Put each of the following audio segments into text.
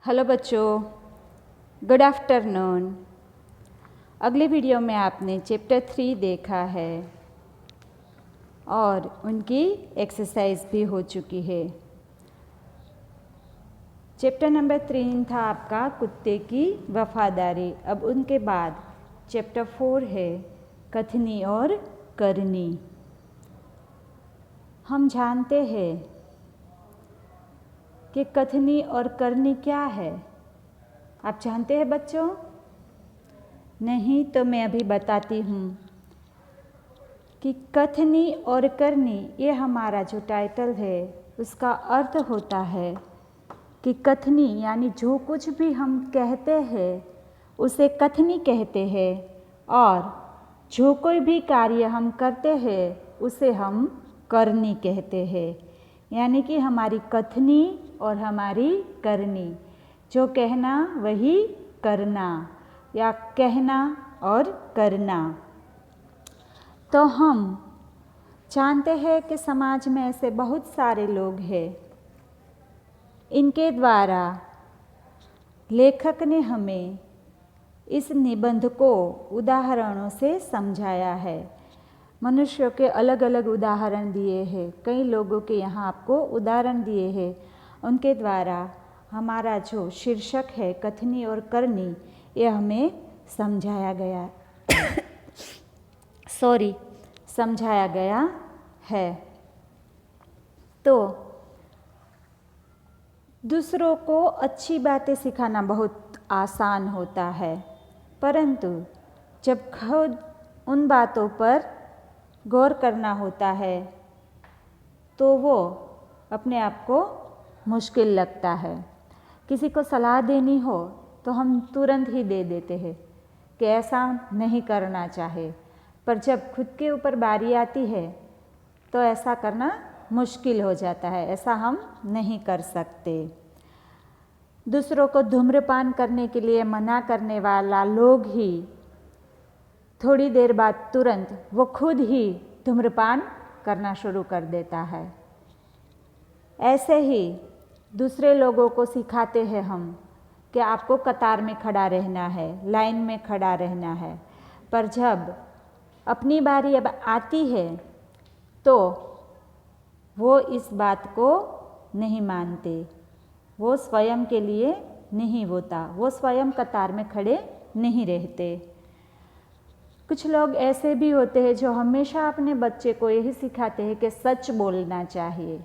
Hello बच्चों, good afternoon. अगले video में आपने चैप्टर 3 देखा है और उनकी एक्सरसाइज भी हो चुकी है। चैप्टर नंबर 3 था आपका कुत्ते की वफादारी। अब उनके बाद चैप्टर 4 है कथनी और करनी। हम जानते हैं कि कथनी और करनी क्या है। आप जानते हैं बच्चों? नहीं तो मैं अभी बताती हूँ कि कथनी और करनी ये हमारा जो टाइटल है उसका अर्थ होता है कि कथनी यानी जो कुछ भी हम कहते हैं उसे कथनी कहते हैं, और जो कोई भी कार्य हम करते हैं उसे हम करनी कहते हैं। यानी कि हमारी कथनी और हमारी करनी, जो कहना वही करना, या कहना और करना। तो हम जानते हैं कि समाज में ऐसे बहुत सारे लोग हैं। इनके द्वारा लेखक ने हमें इस निबंध को उदाहरणों से समझाया है। मनुष्यों के अलग अलग उदाहरण दिए हैं, कई लोगों के यहाँ आपको उदाहरण दिए हैं। उनके द्वारा हमारा जो शीर्षक है कथनी और करनी, ये हमें समझाया गया समझाया गया है। तो दूसरों को अच्छी बातें सिखाना बहुत आसान होता है, परंतु जब खुद उन बातों पर गौर करना होता है तो वो अपने आप को मुश्किल लगता है। किसी को सलाह देनी हो तो हम तुरंत ही दे देते हैं कि ऐसा नहीं करना चाहिए, पर जब खुद के ऊपर बारी आती है तो ऐसा करना मुश्किल हो जाता है, ऐसा हम नहीं कर सकते। दूसरों को धूम्रपान करने के लिए मना करने वाला लोग ही थोड़ी देर बाद तुरंत वो खुद ही धूम्रपान करना शुरू कर देता है। ऐसे ही दूसरे लोगों को सिखाते हैं हम कि आपको कतार में खड़ा रहना है, लाइन में खड़ा रहना है, पर जब अपनी बारी अब आती है तो वो इस बात को नहीं मानते, वो स्वयं के लिए नहीं होता, वो स्वयं कतार में खड़े नहीं रहते। कुछ लोग ऐसे भी होते हैं जो हमेशा अपने बच्चे को यही सिखाते हैं कि सच बोलना चाहिए,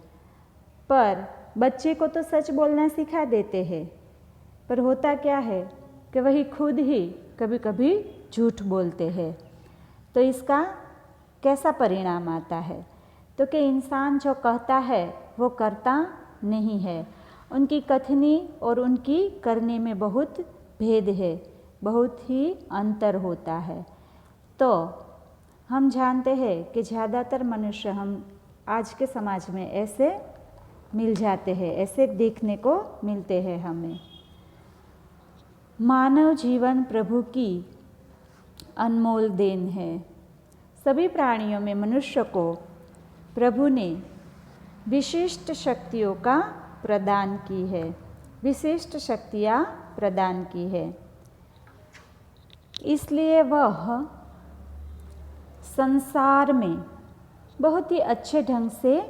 पर बच्चे को तो सच बोलना सिखा देते हैं, पर होता क्या है कि वही खुद ही कभी कभी झूठ बोलते हैं। तो इसका कैसा परिणाम आता है? तो कि इंसान जो कहता है वो करता नहीं है। उनकी कथनी और उनकी करने में बहुत भेद है, बहुत ही अंतर होता है। तो हम जानते हैं कि ज़्यादातर मनुष्य हम आज के समाज में ऐसे मिल जाते हैं, ऐसे देखने को मिलते हैं हमें। मानव जीवन प्रभु की अनमोल देन है। सभी प्राणियों में मनुष्य को प्रभु ने विशिष्ट शक्तियों का प्रदान की है, विशिष्ट शक्तियाँ प्रदान की है। इसलिए वह संसार में बहुत ही अच्छे ढंग से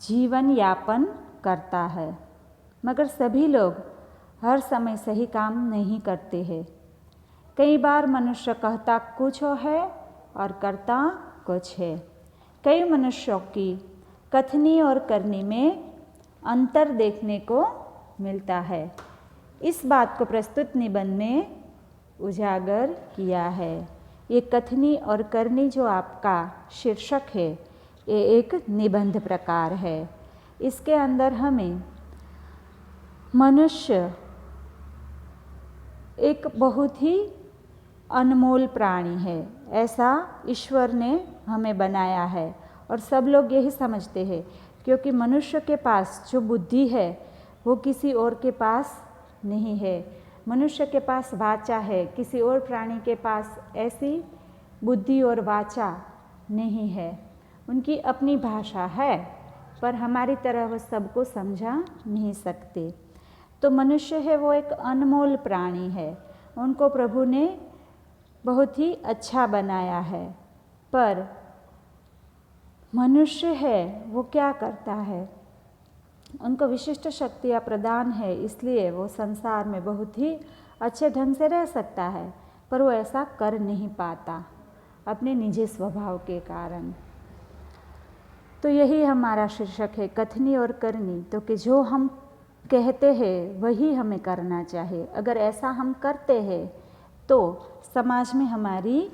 जीवन यापन करता है, मगर सभी लोग हर समय सही काम नहीं करते हैं। कई बार मनुष्य कहता कुछ है और करता कुछ है। कई मनुष्यों की कथनी और करनी में अंतर देखने को मिलता है। इस बात को प्रस्तुत निबंध में उजागर किया है। ये कथनी और करनी जो आपका शीर्षक है, ये एक निबंध प्रकार है। इसके अंदर हमें मनुष्य एक बहुत ही अनमोल प्राणी है, ऐसा ईश्वर ने हमें बनाया है। और सब लोग यही समझते हैं, क्योंकि मनुष्य के पास जो बुद्धि है वो किसी और के पास नहीं है। मनुष्य के पास वाचा है, किसी और प्राणी के पास ऐसी बुद्धि और वाचा नहीं है। उनकी अपनी भाषा है, पर हमारी तरह वह सबको समझा नहीं सकते। तो मनुष्य है वो एक अनमोल प्राणी है, उनको प्रभु ने बहुत ही अच्छा बनाया है। पर मनुष्य है वो क्या करता है, उनको विशिष्ट शक्तियाँ प्रदान है, इसलिए वो संसार में बहुत ही अच्छे ढंग से रह सकता है, पर वो ऐसा कर नहीं पाता अपने निजी स्वभाव के कारण। तो यही हमारा शीर्षक है, कथनी और करनी। तो कि जो हम कहते हैं वही हमें करना चाहिए। अगर ऐसा हम करते हैं तो समाज में हमारी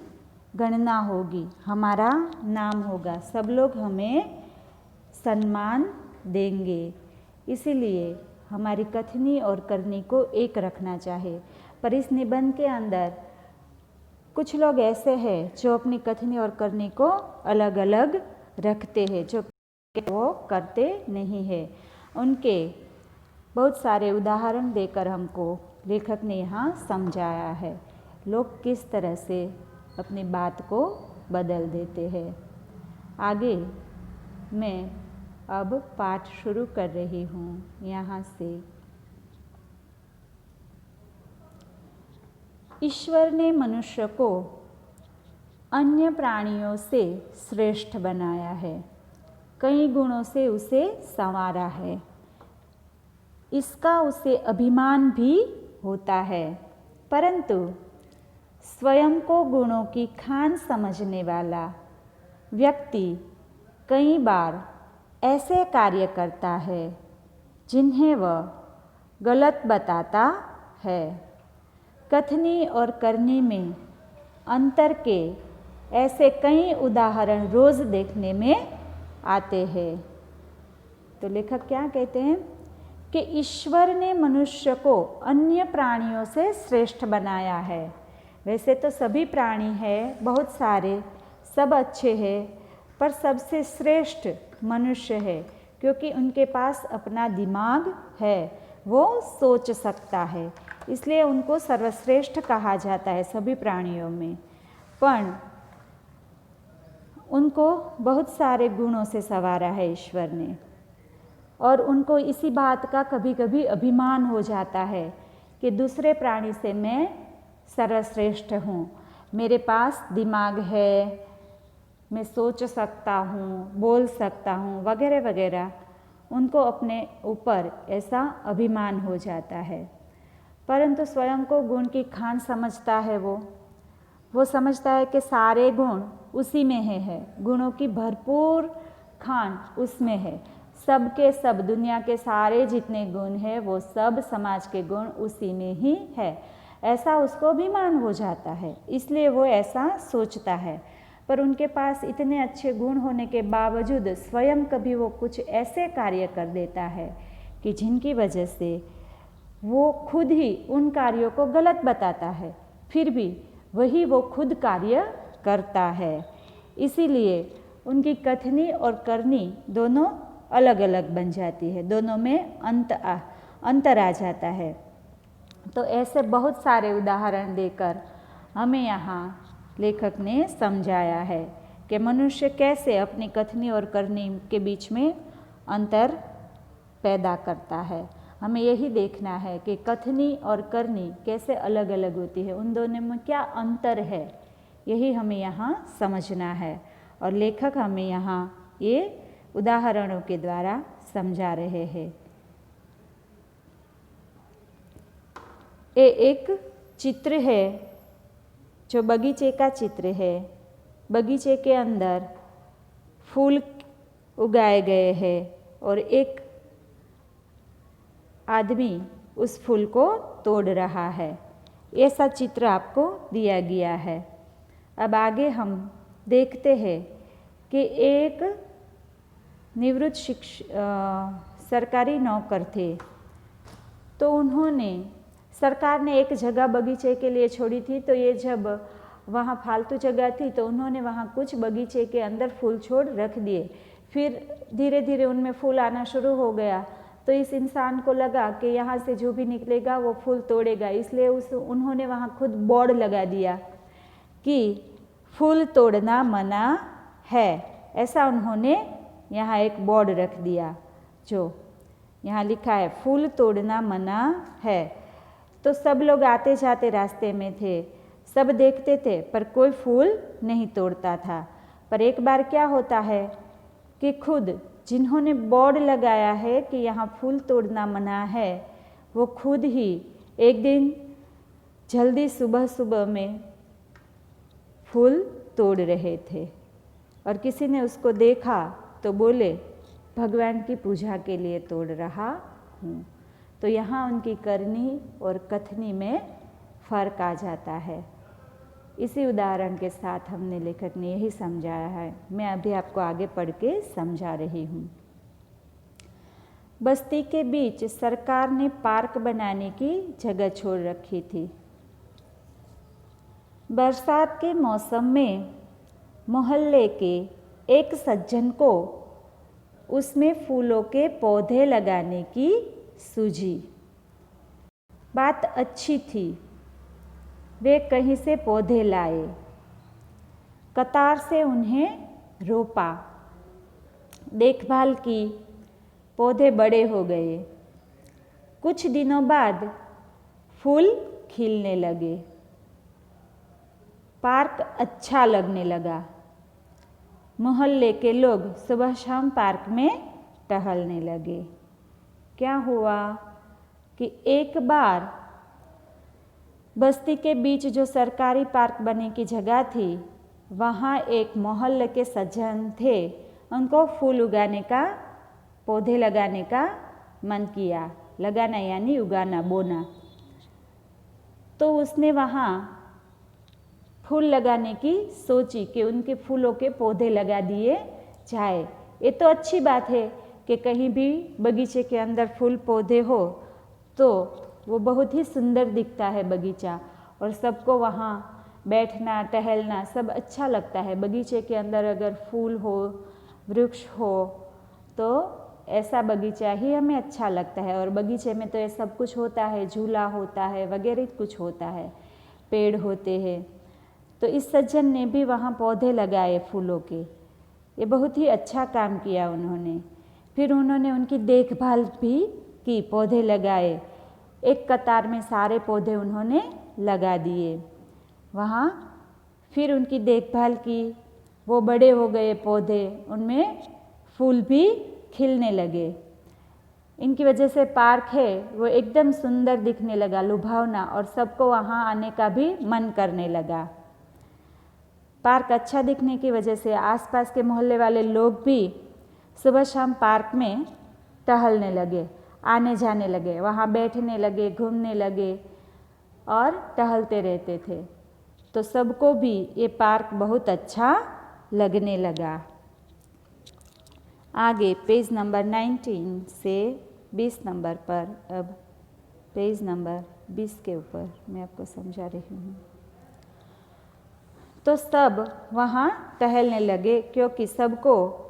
गणना होगी, हमारा नाम होगा, सब लोग हमें सम्मान देंगे। इसीलिए हमारी कथनी और करनी को एक रखना चाहिए। पर इस निबंध के अंदर कुछ लोग ऐसे हैं जो अपनी कथनी और करनी को अलग अलग रखते हैं, जो वो करते नहीं है। उनके बहुत सारे उदाहरण देकर हमको लेखक ने यहाँ समझाया है, लोग किस तरह से अपनी बात को बदल देते हैं। आगे मैं अब पाठ शुरू कर रही हूँ यहाँ से। ईश्वर ने मनुष्य को अन्य प्राणियों से श्रेष्ठ बनाया है, कई गुणों से उसे संवारा है। इसका उसे अभिमान भी होता है, परंतु स्वयं को गुणों की खान समझने वाला व्यक्ति कई बार ऐसे कार्य करता है जिन्हें वह गलत बताता है। कथनी और करनी में अंतर के ऐसे कई उदाहरण रोज देखने में आते हैं। तो लेखक क्या कहते हैं कि ईश्वर ने मनुष्य को अन्य प्राणियों से श्रेष्ठ बनाया है। वैसे तो सभी प्राणी हैं, बहुत सारे, सब अच्छे हैं, पर सबसे श्रेष्ठ मनुष्य है, क्योंकि उनके पास अपना दिमाग है, वो सोच सकता है, इसलिए उनको सर्वश्रेष्ठ कहा जाता है सभी प्राणियों में। पर उनको बहुत सारे गुणों से संवारा है ईश्वर ने, और उनको इसी बात का कभी कभी अभिमान हो जाता है कि दूसरे प्राणी से मैं सर्वश्रेष्ठ हूँ, मेरे पास दिमाग है, मैं सोच सकता हूँ, बोल सकता हूँ, वगैरह वगैरह। उनको अपने ऊपर ऐसा अभिमान हो जाता है। परंतु स्वयं को गुण की खान समझता है वो समझता है कि सारे गुण उसी में है, गुणों की भरपूर खान उसमें है, सबके सब, दुनिया के सारे जितने गुण हैं वो सब समाज के गुण उसी में ही है, ऐसा उसको अभिमान हो जाता है, इसलिए वो ऐसा सोचता है। पर उनके पास इतने अच्छे गुण होने के बावजूद स्वयं कभी वो कुछ ऐसे कार्य कर देता है कि जिनकी वजह से वो खुद ही उन कार्यों को गलत बताता है, फिर भी वही वो खुद कार्य करता है। इसीलिए उनकी कथनी और करनी दोनों अलग अलग बन जाती है, दोनों में अंतर आ जाता है। तो ऐसे बहुत सारे उदाहरण देकर हमें यहाँ लेखक ने समझाया है कि मनुष्य कैसे अपनी कथनी और करनी के बीच में अंतर पैदा करता है। हमें यही देखना है कि कथनी और करनी कैसे अलग अलग होती है, उन दोनों में क्या अंतर है, यही हमें यहाँ समझना है। और लेखक हमें यहाँ ये उदाहरणों के द्वारा समझा रहे हैं। ये एक चित्र है जो बगीचे का चित्र है। बगीचे के अंदर फूल उगाए गए हैं और एक आदमी उस फूल को तोड़ रहा है, ऐसा चित्र आपको दिया गया है। अब आगे हम देखते हैं कि एक निवृत्त सरकारी नौकर थे, तो उन्होंने, सरकार ने एक जगह बगीचे के लिए छोड़ी थी, तो ये जब वहाँ फालतू जगह थी तो उन्होंने वहाँ कुछ बगीचे के अंदर फूल छोड़ रख दिए। फिर धीरे धीरे उनमें फूल आना शुरू हो गया, तो इस इंसान को लगा कि यहाँ से जो भी निकलेगा वो फूल तोड़ेगा, इसलिए उन्होंने वहाँ खुद बोर्ड लगा दिया कि फूल तोड़ना मना है, ऐसा उन्होंने यहाँ एक बोर्ड रख दिया। जो यहाँ लिखा है फूल तोड़ना मना है। तो सब लोग आते जाते रास्ते में थे, सब देखते थे पर कोई फूल नहीं तोड़ता था। पर एक बार क्या होता है कि खुद जिन्होंने बोर्ड लगाया है कि यहाँ फूल तोड़ना मना है, वो खुद ही एक दिन जल्दी सुबह सुबह में फूल तोड़ रहे थे और किसी ने उसको देखा तो बोले भगवान की पूजा के लिए तोड़ रहा हूँ। तो यहाँ उनकी करनी और कथनी में फ़र्क आ जाता है। इसी उदाहरण के साथ हमने लेखक ने यही समझाया है। मैं अभी आपको आगे पढ़ के समझा रही हूँ। बस्ती के बीच सरकार ने पार्क बनाने की जगह छोड़ रखी थी। बरसात के मौसम में मोहल्ले के एक सज्जन को उसमें फूलों के पौधे लगाने की सूझी। बात अच्छी थी। वे कहीं से पौधे लाए, कतार से उन्हें रोपा, देखभाल की, पौधे बड़े हो गए। कुछ दिनों बाद फूल खिलने लगे, पार्क अच्छा लगने लगा। मोहल्ले के लोग सुबह शाम पार्क में टहलने लगे। क्या हुआ कि एक बार बस्ती के बीच जो सरकारी पार्क बनने की जगह थी, वहाँ एक मोहल्ले के सज्जन थे। उनको फूल उगाने का, पौधे लगाने का मन किया। लगाना यानी उगाना, बोना। तो उसने वहाँ फूल लगाने की सोची कि उनके फूलों के पौधे लगा दिए जाए। ये तो अच्छी बात है कि कहीं भी बगीचे के अंदर फूल पौधे हो तो वो बहुत ही सुंदर दिखता है बगीचा, और सबको वहाँ बैठना टहलना सब अच्छा लगता है। बगीचे के अंदर अगर फूल हो, वृक्ष हो तो ऐसा बगीचा ही हमें अच्छा लगता है। और बगीचे में तो ये सब कुछ होता है, झूला होता है वगैरह कुछ होता है, पेड़ होते हैं। तो इस सज्जन ने भी वहाँ पौधे लगाए फूलों के। ये बहुत ही अच्छा काम किया उन्होंने। फिर उन्होंने उनकी देखभाल भी की, पौधे लगाए। एक कतार में सारे पौधे उन्होंने लगा दिए वहाँ। फिर उनकी देखभाल की, वो बड़े हो गए पौधे, उनमें फूल भी खिलने लगे। इनकी वजह से पार्क है वो एकदम सुंदर दिखने लगा, लुभावना, और सबको वहाँ आने का भी मन करने लगा। पार्क अच्छा दिखने की वजह से आसपास के मोहल्ले वाले लोग भी सुबह शाम पार्क में टहलने लगे, आने जाने लगे, वहाँ बैठने लगे, घूमने लगे और टहलते रहते थे। तो सबको भी ये पार्क बहुत अच्छा लगने लगा। आगे पेज नंबर 19 से 20 नंबर पर, अब पेज नंबर 20 के ऊपर मैं आपको समझा रही हूँ। तो सब वहाँ टहलने लगे क्योंकि सबको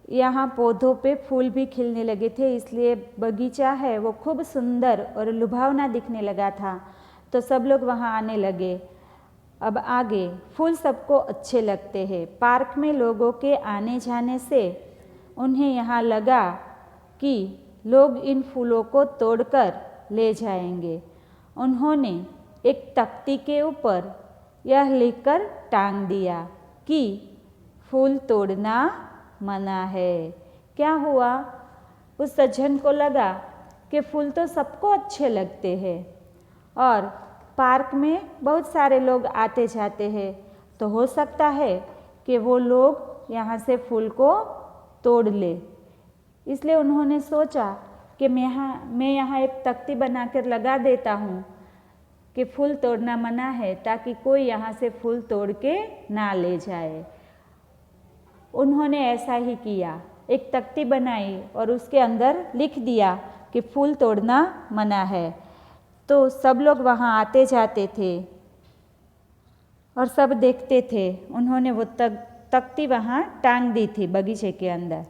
यहाँ पौधों पे फूल भी खिलने लगे थे, इसलिए बगीचा है वो खूब सुंदर और लुभावना दिखने लगा था। तो सब लोग वहाँ आने लगे। अब आगे फूल सबको अच्छे लगते हैं। पार्क में लोगों के आने जाने से उन्हें यहाँ लगा कि लोग इन फूलों को तोड़कर ले जाएंगे। उन्होंने एक तख्ती के ऊपर यह लिखकर टांग दिया कि फूल तोड़ना मना है। क्या हुआ, उस सज्जन को लगा कि फूल तो सबको अच्छे लगते हैं और पार्क में बहुत सारे लोग आते जाते हैं, तो हो सकता है कि वो लोग यहाँ से फूल को तोड़ ले। इसलिए उन्होंने सोचा कि मैं यहाँ एक तख्ती बनाकर लगा देता हूँ कि फूल तोड़ना मना है, ताकि कोई यहाँ से फूल तोड़ के ना ले जाए। उन्होंने ऐसा ही किया, एक तख्ती बनाई और उसके अंदर लिख दिया कि फूल तोड़ना मना है। तो सब लोग वहाँ आते जाते थे और सब देखते थे। उन्होंने वो तख्ती वहाँ टांग दी थी बगीचे के अंदर।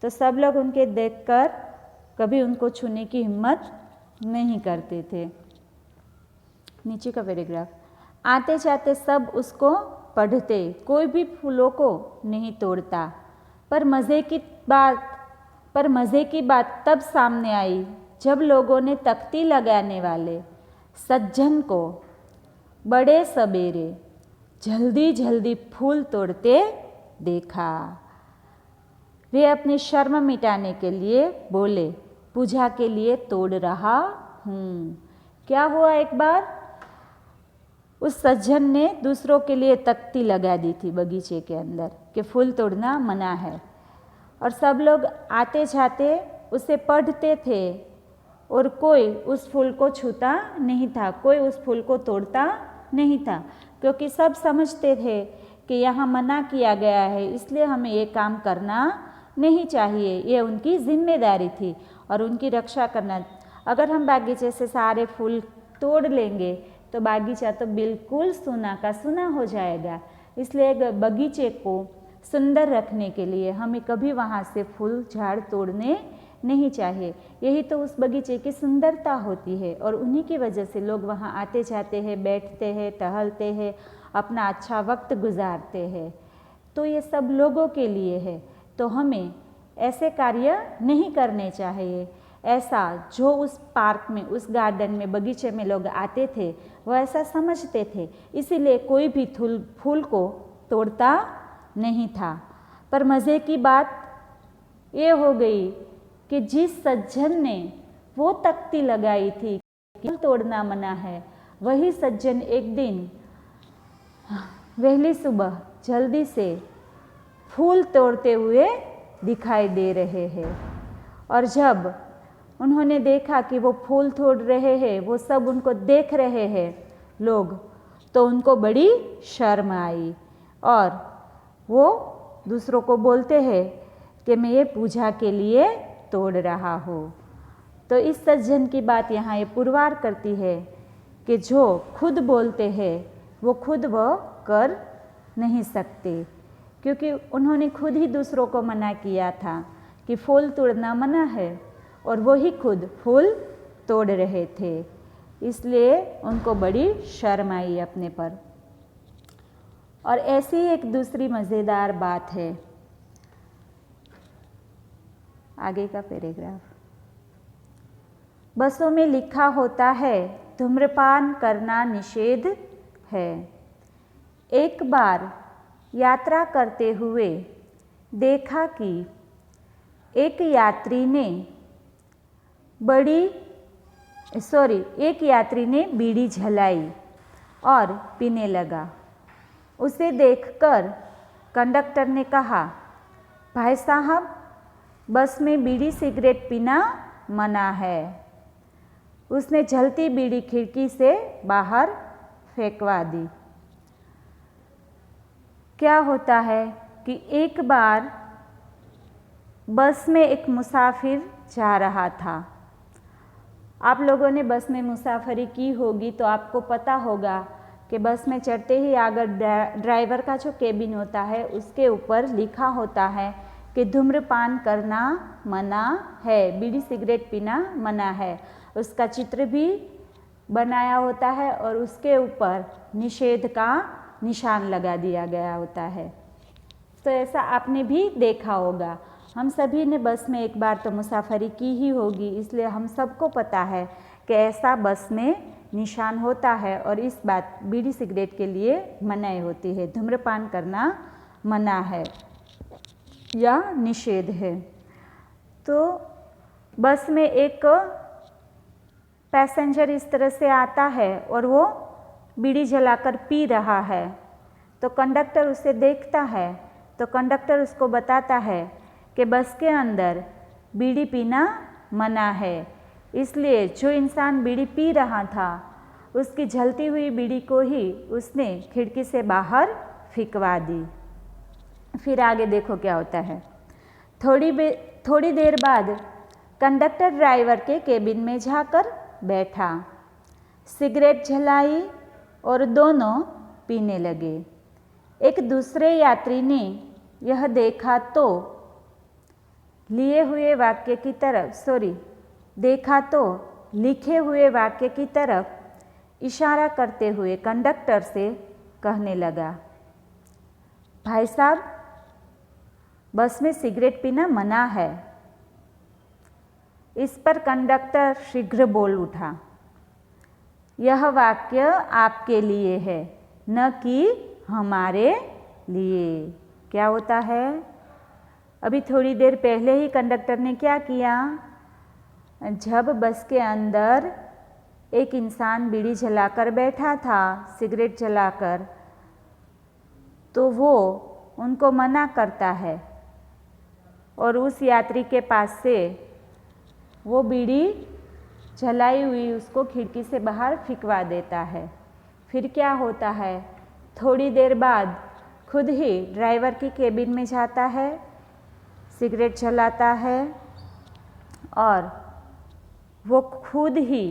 तो सब लोग उनके देखकर कभी उनको छूने की हिम्मत नहीं करते थे। नीचे का पैराग्राफ, आते जाते सब उसको पढ़ते, कोई भी फूलों को नहीं तोड़ता। पर मज़े की बात पर मज़े की बात तब सामने आई जब लोगों ने तख्ती लगाने वाले सज्जन को बड़े सबेरे जल्दी जल्दी फूल तोड़ते देखा। वे अपनी शर्म मिटाने के लिए बोले, पूजा के लिए तोड़ रहा हूँ। क्या हुआ, एक बार उस सज्जन ने दूसरों के लिए तख्ती लगा दी थी बगीचे के अंदर कि फूल तोड़ना मना है, और सब लोग आते जाते उसे पढ़ते थे और कोई उस फूल को छूता नहीं था, कोई उस फूल को तोड़ता नहीं था, क्योंकि सब समझते थे कि यहाँ मना किया गया है, इसलिए हमें ये काम करना नहीं चाहिए। ये उनकी जिम्मेदारी थी और उनकी रक्षा करना। अगर हम बागीचे से सारे फूल तोड़ लेंगे तो बागीचा तो बिल्कुल सूना का सूना हो जाएगा। इसलिए बगीचे को सुंदर रखने के लिए हमें कभी वहाँ से फूल झाड़ तोड़ने नहीं चाहिए। यही तो उस बगीचे की सुंदरता होती है और उन्हीं की वजह से लोग वहाँ आते जाते हैं, बैठते हैं, टहलते हैं, अपना अच्छा वक्त गुजारते हैं। तो ये सब लोगों के लिए है, तो हमें ऐसे कार्य नहीं करने चाहिए। ऐसा जो उस पार्क में, उस गार्डन में, बगीचे में लोग आते थे वो ऐसा समझते थे, इसीलिए कोई भी फूल को तोड़ता नहीं था। पर मज़े की बात ये हो गई कि जिस सज्जन ने वो तख्ती लगाई थी कि फूल तोड़ना मना है, वही सज्जन एक दिन वहली सुबह जल्दी से फूल तोड़ते हुए दिखाई दे रहे हैं। और जब उन्होंने देखा कि वो फूल तोड़ रहे हैं, वो सब उनको देख रहे हैं लोग, तो उनको बड़ी शर्म आई और वो दूसरों को बोलते हैं कि मैं ये पूजा के लिए तोड़ रहा हूँ। तो इस सज्जन की बात यहाँ ये पुरवार करती है कि जो खुद बोलते हैं वो खुद वो कर नहीं सकते, क्योंकि उन्होंने खुद ही दूसरों को मना किया था कि फूल तोड़ना मना है और वो ही खुद फूल तोड़ रहे थे, इसलिए उनको बड़ी शर्म आई अपने पर। और ऐसी एक दूसरी मज़ेदार बात है, आगे का पैराग्राफ। बसों में लिखा होता है धूम्रपान करना निषेध है। एक बार यात्रा करते हुए देखा कि एक यात्री ने बीड़ी जलाई और पीने लगा। उसे देखकर कंडक्टर ने कहा, भाई साहब, बस में बीड़ी सिगरेट पीना मना है। उसने जलती बीड़ी खिड़की से बाहर फेंकवा दी। क्या होता है कि एक बार बस में एक मुसाफिर जा रहा था। आप लोगों ने बस में मुसाफरी की होगी तो आपको पता होगा कि बस में चढ़ते ही अगर ड्राइवर का जो केबिन होता है उसके ऊपर लिखा होता है कि धूम्रपान करना मना है, बीड़ी सिगरेट पीना मना है। उसका चित्र भी बनाया होता है और उसके ऊपर निषेध का निशान लगा दिया गया होता है। तो ऐसा आपने भी देखा होगा। हम सभी ने बस में एक बार तो मुसाफरी की ही होगी, इसलिए हम सबको पता है कि ऐसा बस में निशान होता है और इस बात बीड़ी सिगरेट के लिए मनाही होती है, धूम्रपान करना मना है या निषेध है। तो बस में एक पैसेंजर इस तरह से आता है और वो बीड़ी जलाकर पी रहा है, तो कंडक्टर उसे देखता है, तो कंडक्टर उसको बताता है कि बस के अंदर बीड़ी पीना मना है। इसलिए जो इंसान बीड़ी पी रहा था उसकी जलती हुई बीड़ी को ही उसने खिड़की से बाहर फेंकवा दी। फिर आगे देखो क्या होता है। थोड़ी देर बाद कंडक्टर ड्राइवर के केबिन में जाकर बैठा, सिगरेट जलाई और दोनों पीने लगे। एक दूसरे यात्री ने यह देखा तो लिखे हुए वाक्य की तरफ इशारा करते हुए कंडक्टर से कहने लगा, भाई साहब, बस में सिगरेट पीना मना है। इस पर कंडक्टर शीघ्र बोल उठा, यह वाक्य आपके लिए है, न कि हमारे लिए। क्या होता है? अभी थोड़ी देर पहले ही कंडक्टर ने क्या किया? जब बस के अंदर एक इंसान बीड़ी जलाकर बैठा था, सिगरेट जलाकर, तो वो उनको मना करता है और उस यात्री के पास से वो बीड़ी जलाई हुई उसको खिड़की से बाहर फेंकवा देता है। फिर क्या होता है? थोड़ी देर बाद खुद ही ड्राइवर की केबिन में जाता है, सिगरेट जलाता है और वो खुद ही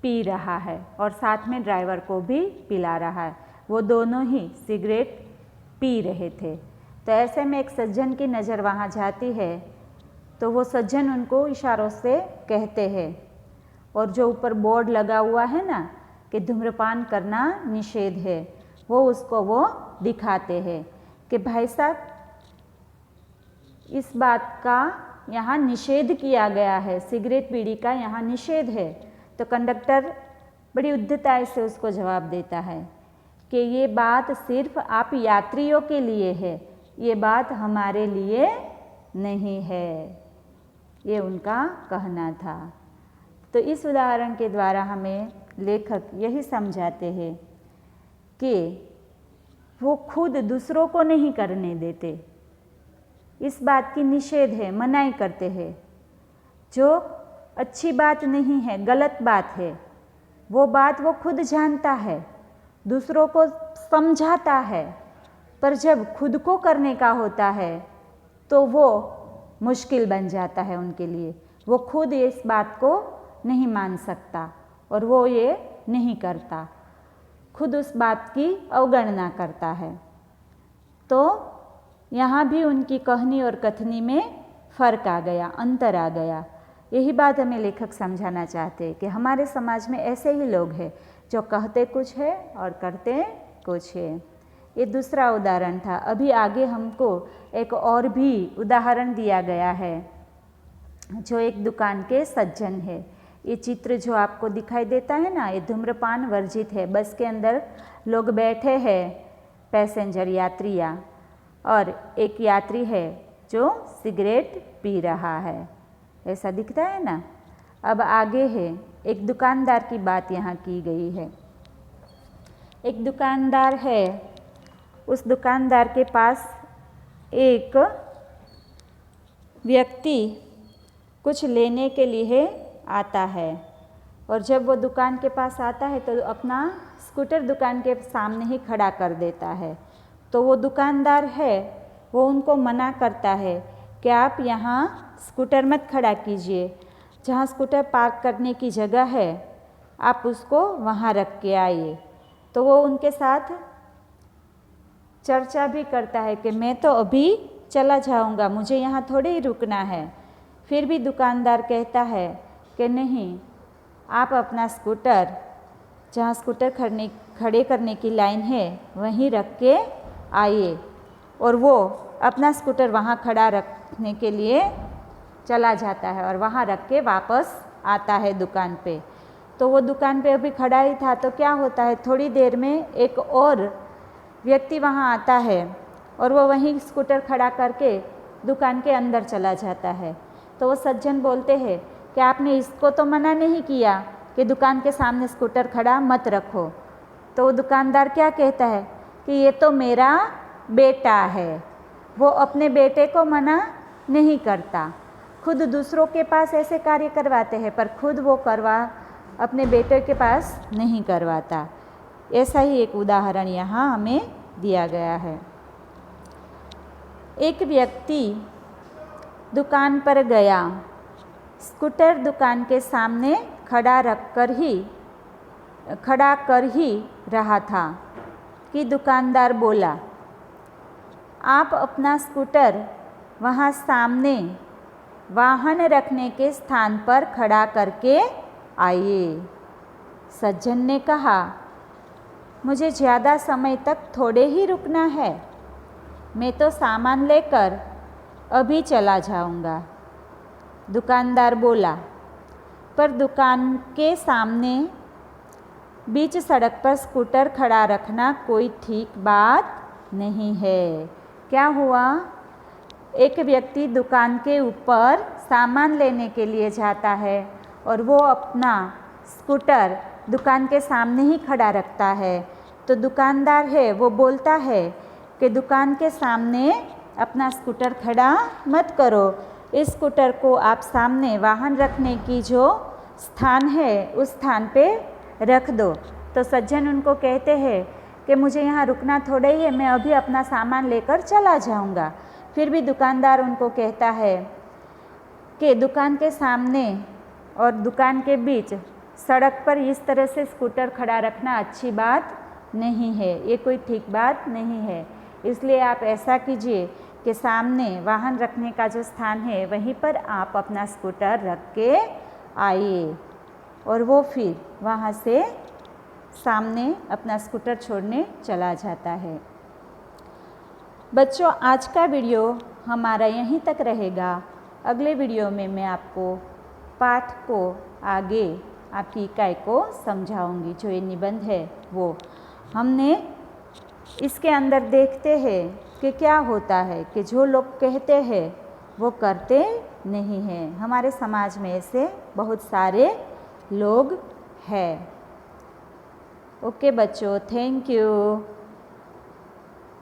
पी रहा है और साथ में ड्राइवर को भी पिला रहा है। वो दोनों ही सिगरेट पी रहे थे। तो ऐसे में एक सज्जन की नज़र वहाँ जाती है, तो वो सज्जन उनको इशारों से कहते हैं, और जो ऊपर बोर्ड लगा हुआ है ना कि धूम्रपान करना निषेध है, वो उसको वो दिखाते हैं कि भाई साहब इस बात का यहाँ निषेध किया गया है, सिगरेट बीड़ी का यहाँ निषेध है। तो कंडक्टर बड़ी उद्धताई से उसको जवाब देता है कि ये बात सिर्फ आप यात्रियों के लिए है, ये बात हमारे लिए नहीं है। ये उनका कहना था। तो इस उदाहरण के द्वारा हमें लेखक यही समझाते हैं कि वो खुद दूसरों को नहीं करने देते, इस बात की निषेध है, मनाही करते हैं। जो अच्छी बात नहीं है, गलत बात है, वो बात वो खुद जानता है, दूसरों को समझाता है, पर जब खुद को करने का होता है तो वो मुश्किल बन जाता है उनके लिए। वो खुद इस बात को नहीं मान सकता और वो ये नहीं करता, खुद उस बात की अवगणना करता है। तो यहाँ भी उनकी कहनी और कथनी में फ़र्क आ गया, अंतर आ गया। यही बात हमें लेखक समझाना चाहते हैं कि हमारे समाज में ऐसे ही लोग हैं जो कहते कुछ है और करते कुछ है। ये दूसरा उदाहरण था। अभी आगे हमको एक और भी उदाहरण दिया गया है, जो एक दुकान के सज्जन है। ये चित्र जो आपको दिखाई देता है ना, ये धूम्रपान वर्जित है। बस के अंदर लोग बैठे हैं, पैसेंजर यात्रियाँ, और एक यात्री है जो सिगरेट पी रहा है, ऐसा दिखता है ना। अब आगे है, एक दुकानदार की बात यहाँ की गई है। एक दुकानदार है, उस दुकानदार के पास एक व्यक्ति कुछ लेने के लिए आता है, और जब वो दुकान के पास आता है तो अपना स्कूटर दुकान के सामने ही खड़ा कर देता है। तो वो दुकानदार है, वो उनको मना करता है कि आप यहाँ स्कूटर मत खड़ा कीजिए, जहाँ स्कूटर पार्क करने की जगह है आप उसको वहाँ रख के आइए। तो वो उनके साथ चर्चा भी करता है कि मैं तो अभी चला जाऊँगा, मुझे यहाँ थोड़े ही रुकना है। फिर भी दुकानदार कहता है कि नहीं, आप अपना स्कूटर जहाँ स्कूटर खड़े करने की लाइन है वहीं रख के आइए। और वो अपना स्कूटर वहाँ खड़ा रखने के लिए चला जाता है और वहाँ रख के वापस आता है दुकान पे। तो वो दुकान पे अभी खड़ा ही था, तो क्या होता है, थोड़ी देर में एक और व्यक्ति वहाँ आता है और वो वहीं स्कूटर खड़ा करके दुकान के अंदर चला जाता है। तो वो सज्जन बोलते हैं कि आपने इसको तो मना नहीं किया कि दुकान के सामने स्कूटर खड़ा मत रखो। तो वो दुकानदार क्या कहता है कि ये तो मेरा बेटा है, वो अपने बेटे को मना नहीं करता, खुद दूसरों के पास ऐसे कार्य करवाते हैं पर खुद वो अपने बेटे के पास नहीं करवाता। ऐसा ही एक उदाहरण यहाँ हमें दिया गया है। एक व्यक्ति दुकान पर गया, स्कूटर दुकान के सामने खड़ा कर ही रहा था कि दुकानदार बोला, आप अपना स्कूटर वहाँ सामने वाहन रखने के स्थान पर खड़ा करके आइए। सज्जन ने कहा, मुझे ज़्यादा समय तक थोड़े ही रुकना है, मैं तो सामान लेकर अभी चला जाऊंगा। दुकानदार बोला। पर दुकान के सामने बीच सड़क पर स्कूटर खड़ा रखना कोई ठीक बात नहीं है। क्या हुआ? एक व्यक्ति दुकान के ऊपर सामान लेने के लिए जाता है और वो अपना स्कूटर दुकान के सामने ही खड़ा रखता है। तो दुकानदार है वो बोलता है कि दुकान के सामने अपना स्कूटर खड़ा मत करो, इस स्कूटर को आप सामने वाहन रखने की जो स्थान है उस स्थान पे रख दो। तो सज्जन उनको कहते हैं कि मुझे यहाँ रुकना थोड़ा ही है, मैं अभी अपना सामान लेकर चला जाऊँगा। फिर भी दुकानदार उनको कहता है कि दुकान के सामने और दुकान के बीच सड़क पर इस तरह से स्कूटर खड़ा रखना अच्छी बात नहीं है, ये कोई ठीक बात नहीं है। इसलिए आप ऐसा कीजिए कि सामने वाहन रखने का जो स्थान है वहीं पर आप अपना स्कूटर रख के आइए। और वो फिर वहाँ से सामने अपना स्कूटर छोड़ने चला जाता है। बच्चों, आज का वीडियो हमारा यहीं तक रहेगा। अगले वीडियो में मैं आपको पाठ को आगे आपकी इकाई को समझाऊंगी। जो ये निबंध है वो हमने इसके अंदर देखते हैं कि क्या होता है कि जो लोग कहते हैं वो करते नहीं हैं। हमारे समाज में ऐसे बहुत सारे लोग हैं। ओके बच्चों, थैंक यू।